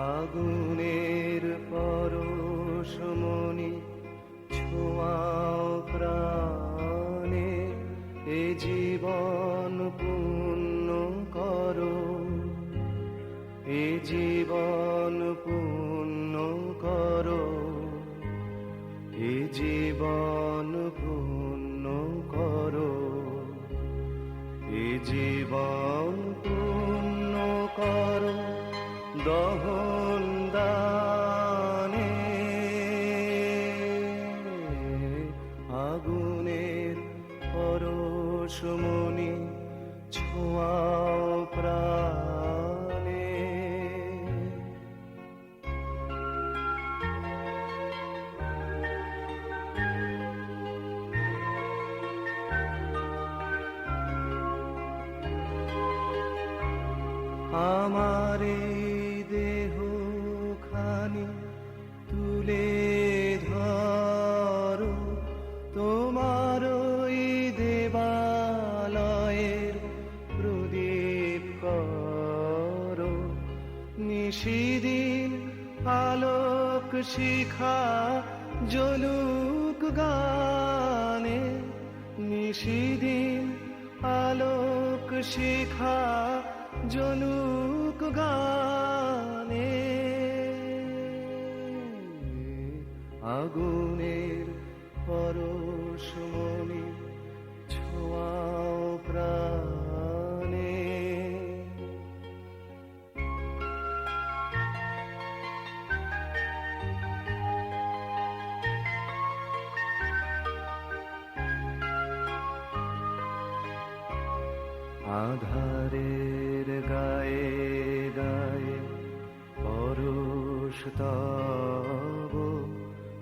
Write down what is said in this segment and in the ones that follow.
আগুনের পরশমণি ছোঁয়াও প্রাণে, এ জীবন পূর্ণ করো, এ জীবন পূর্ণ করো, এ জীবন পূর্ণ করো, এ জীবন পূর্ণ করো দহন দানে। আগুনের পরশমণি ছোঁয়াও প্রাণে। আমার এই দেহ খানি তুলে ধরো, তোমার ওই দেবালয়ের প্রদীপ করো। নিশিদিন আলোক শিখা জ্বলুক গানে, নিশিদিন আলোক শিখা জ্বলুক গানে। আগুনের পরশমণি ছোঁয়াও প্রাণে। আধারের গায়ে গায়ে পরশ তব,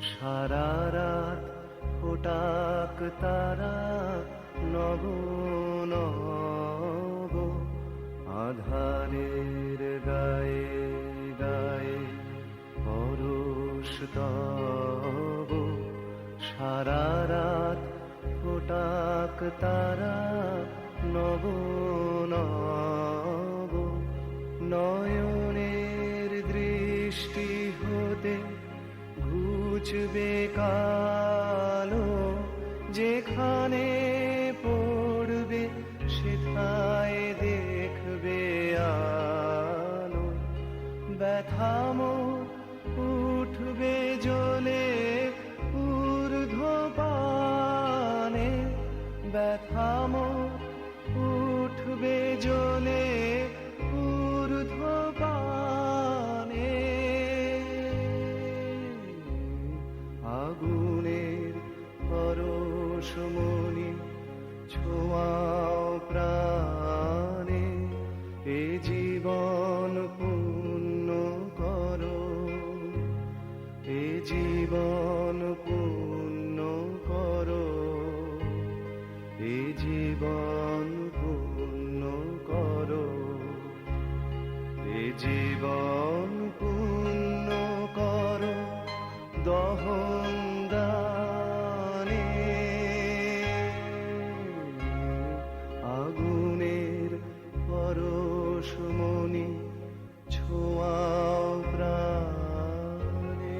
সারা রাত ফোটাক তারা নব নব। আধারের গায়ে গায়ে পরশ তব, সারা রাত ফোটাক তারা নব নব। নয়নের দৃষ্টি হতে ঘুচবে কালো, যেখানে পড়বে সেথায় দেখবে আলো। ব্যথামো উঠবে জ্বলে ঊর্ধ্বপানে, ব্যথামো উঠবে জ্বলে ঊর্ধ্বপানে। আগুনের পরশমণি ছোঁয়াও প্রাণে, এ জীবন পূর্ণ করো, এ জীবন পূর্ণ করো, এ জীবন পূর্ণ করো, এ জীবন পূর্ণ করো দহন দানে। আগুনের পরশমণি ছোঁয়াও প্রাণে।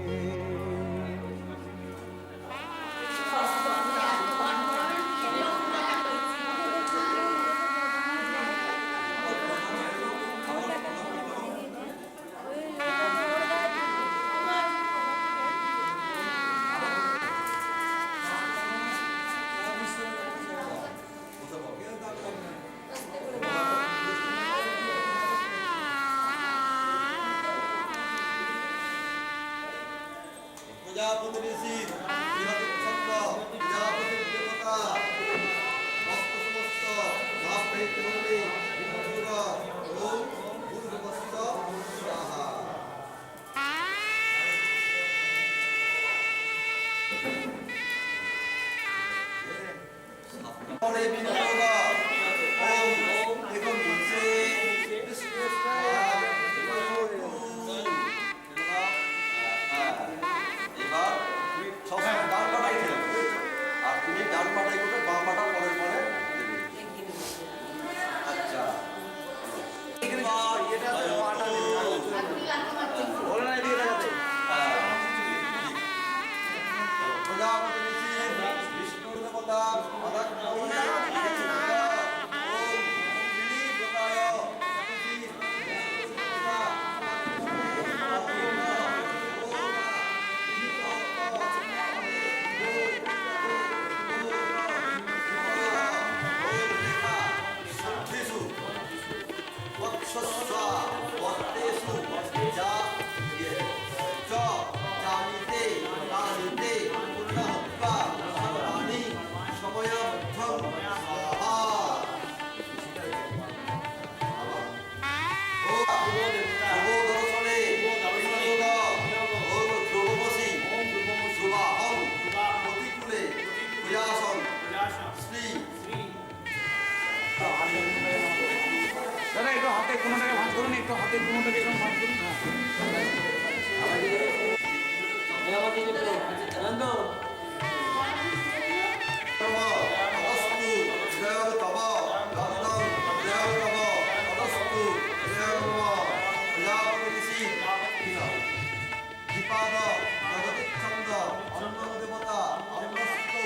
প্রজাপতি ঋষি ছত্র প্রজাপতি দেবতা মস্ত সমস্ত মহাপ্রেতী ওম ভূর্ভুবস্স স্বাহা। পরে বিনোদা ওম একম বিশে ডান পাটাই করবে, বাম পাটা পরে পরে। আচ্ছা শস্য বর্তেষু যা চ জানিতে কানিতে পূর্ণহত্বা সর্বাণি সময়ার্থং স্বাহা ও দর্শনে ওম ধ্রুবমসি শুভাহং প্রতিকূলে প্রয়াসং শ্রী দাদা একটু হাতে কোনোটাকে ভাঁজ করুন, একটু হাতে কোনোটাকে এরকম ভাঁজ করুন। অদস্তু শ্রেয়ং তব গন্ধং শ্রেয়ং তব অদস্তু শ্রেয়ং তব প্রজাপতিষি দীপাদ জগতিচ্ছন্দ অন্ন দেবতা অন্নস্তৌ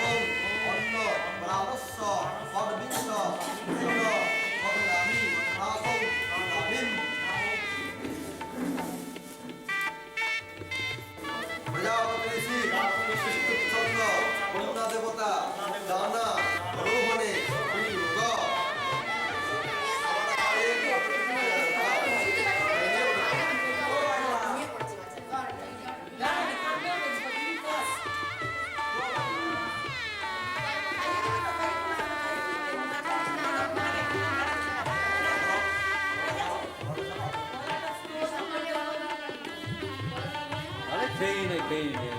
ওম অন্ন প্রাণস্য পরবিংশ কৃষ্ণ ভগদামি রাসৌ রামিম প্রজাপতিষি চন্দ্র বন্যা দেবতা দানা রোহণে খেয়ে নেই, খেয়ে নেই।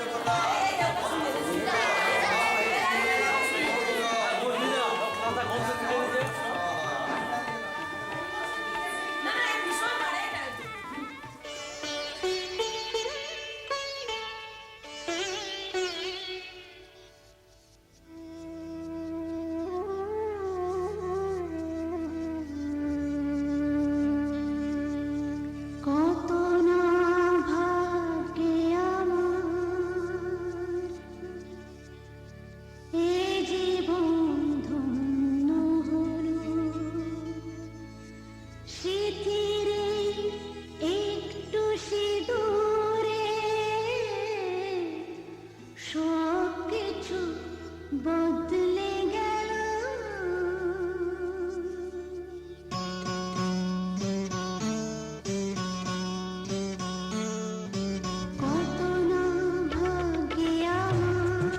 দেবতা কত না ভাগ্যে আমার এ জীবন ধন্য হলো স্মৃতির একটু সিঁদুরে সব কিছু বদলে গেল। কত না ভাগ্যে আমার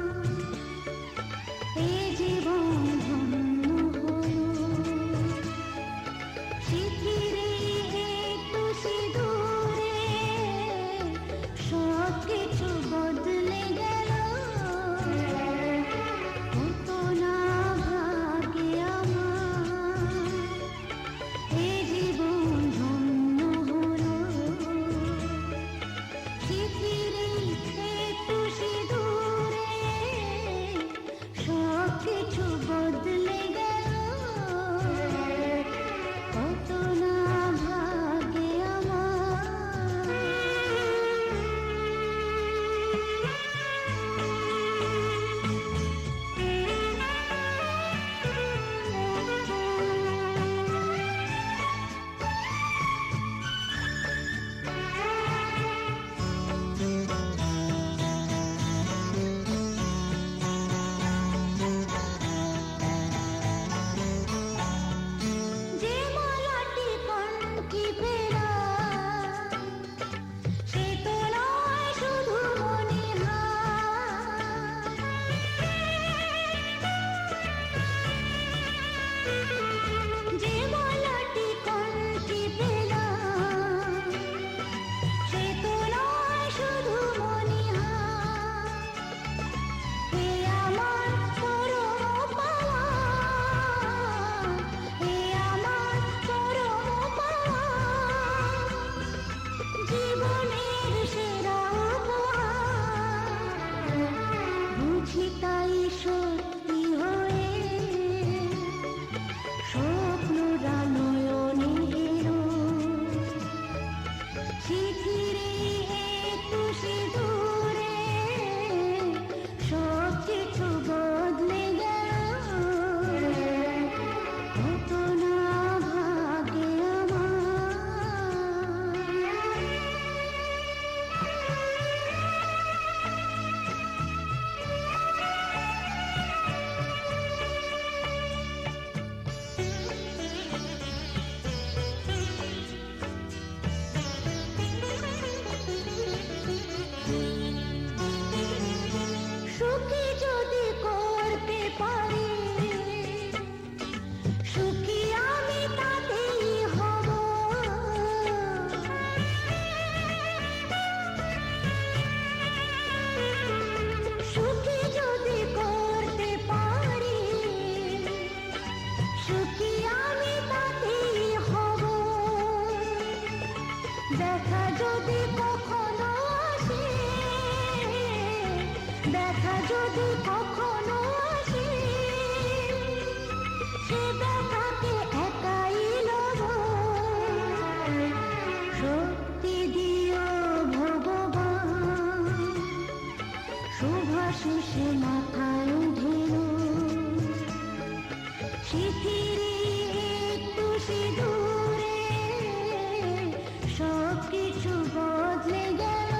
এ জীবন ধন্য হলো স্মৃতির একটু সিঁদুরে সব কিছু বদলে গেল। কত না ভাগ্যে আমার এ জীবন ধন্য হলো স্মৃতির একটু সিঁদুরে সব কিছু বদলে গেল। কত না ভাগ্যে যে মালাটি কণ্ঠে ফেরা সে তো নয় শুধু মনিহার। যে মালাটি কণ্ঠে ফেরা সে তো নয় শুধু মনিহার। হে আমার পরম পাওয়া, হে আমার পরম পাওয়া, জীবনের সেরা উপহার। বুঝি তাই সত্যি হয়ে যদি কখনো আসে, ব্যথা যদি কখনো আসে, সে ব্যথাকে একাই লব। শক্তি দিও ভগবান, শুভাশিসে মাথায় ঢেলো। শিথিরে একটু সিঁদুরে সব কিছু বদলে গেল।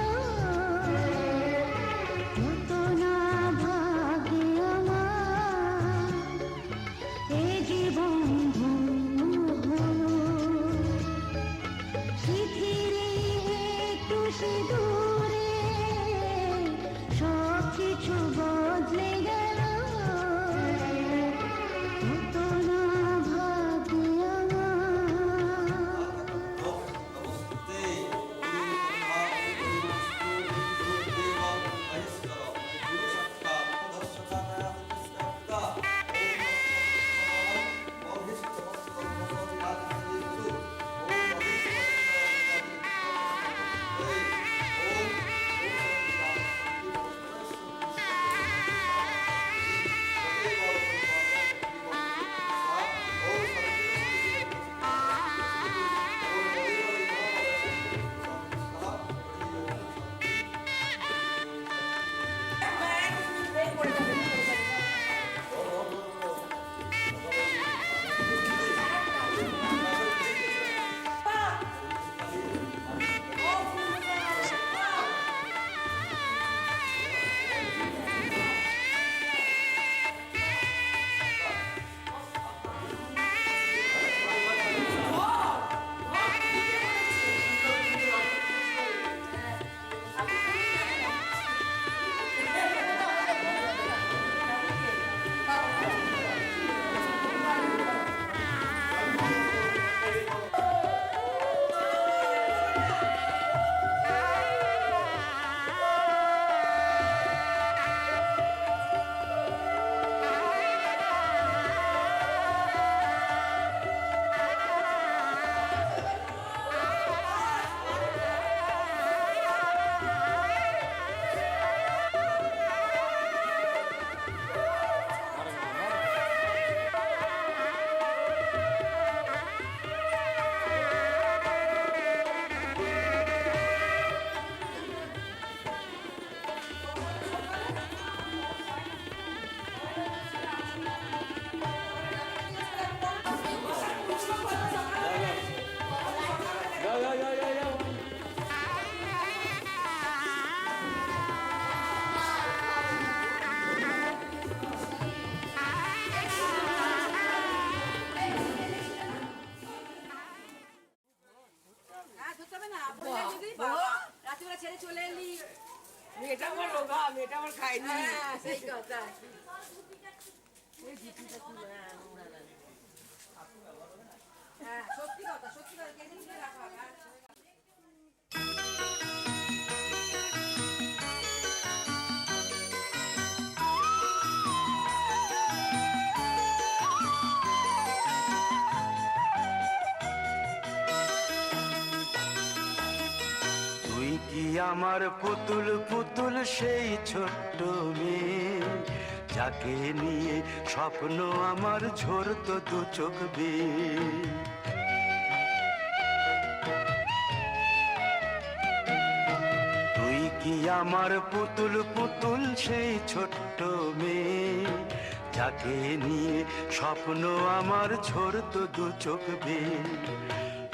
হতো না ভাগ্যে আমার এ জীবন ধন্য হলো। শিথিরে একটু সিঁদুরে সব কিছু বদলে গেল। হতো না ভাগ্যে আমার। নমস্তে গুরু দেব মহেশ্বর গুরু সাক্ষাৎ দর্শনায় কৃষ্ণা ওম রাত্রিবেলা ছেড়ে চলে এলি। মেয়েটা আমার রোগা, মেয়েটা আমার খায়নি। হ্যাঁ সেই কথা। হ্যাঁ সত্যি কথা, সত্যি কথা কেটে নিয়ে রাখা হবে। তুই কি আমার পুতুল পুতুল সেই ছোট্ট মেয়ে, যাকে নিয়ে স্বপ্ন আমার ঝরতো দু চোখ বেয়ে। তুই কি আমার পুতুল পুতুল সেই ছোট্ট মেয়ে, যাকে নিয়ে স্বপ্ন আমার ঝরতো দু চোখ বেয়ে।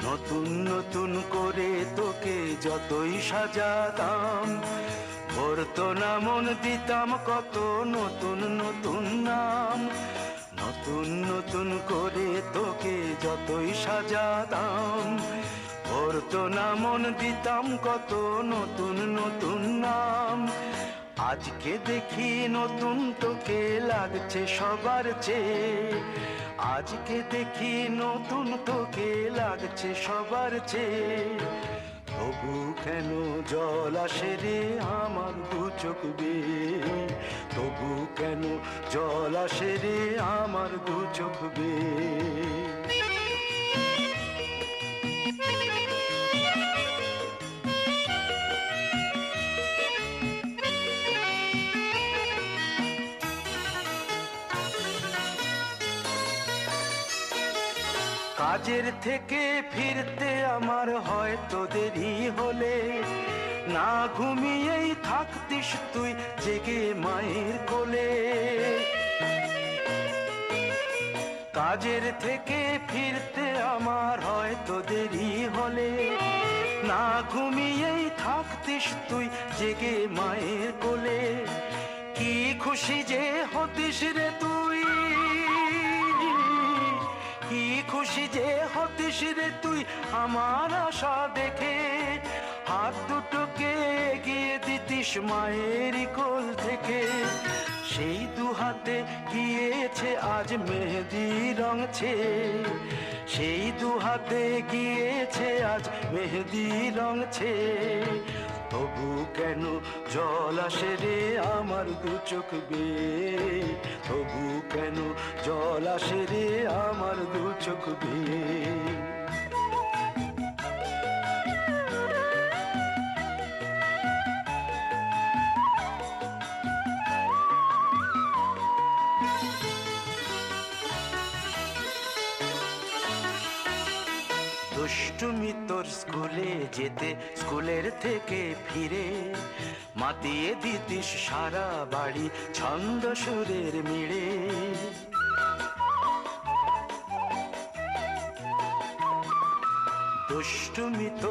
নতুন নতুন করে তোকে যতই সাজাতাম, ভরতো না মন, দিতাম কত নতুন নতুন নাম। নতুন নতুন করে তোকে যতই সাজাতাম, ভরতো না মন, দিতাম কত নতুন নতুন নাম। আজকে দেখি নতুন তোকে লাগছে সবার চেয়ে, আজকে দেখি নতুন তোকে লাগছে সবার চেয়ে। তবু কেন জল আসে রে আমার দু চোখ বেয়ে, তবু কেন জল আসে রে আমার দু চোখ বেয়ে। কাজের থেকে ফিরতে আমার হয়তো দেরি হলে না ঘুমিয়েই থাকতিস তুই জেগে মায়ের কোলে। কাজের থেকে ফিরতে আমার হয়তো দেরি হলে না ঘুমিয়েই থাকতিস তুই জেগে মায়ের কোলে। কি খুশি যে হতিস রে তুই, কি খুশি যে হতিস রে তুই আমার আশা দেখে। হাত দুটোকে এগিয়ে দিতিস মায়ের কোল থেকে। সেই দু হাতে গিয়েছে আজ মেহেদি রঙছে, সেই দু হাতে গিয়েছে আজ মেহেদি রঙছে। তবু কেন জল আসে রে আমার দু চোখ বেয়ে, তবু কেন জল আসে রে আমার দু চোখ বেয়ে। দুষ্টুমি তোর স্কুলে যেতে স্কুলের থেকে ফিরে মাতিয়ে দিতিস সারা বাড়ি ছন্দ সুরের মিড়ে। দুষ্টুমি তোর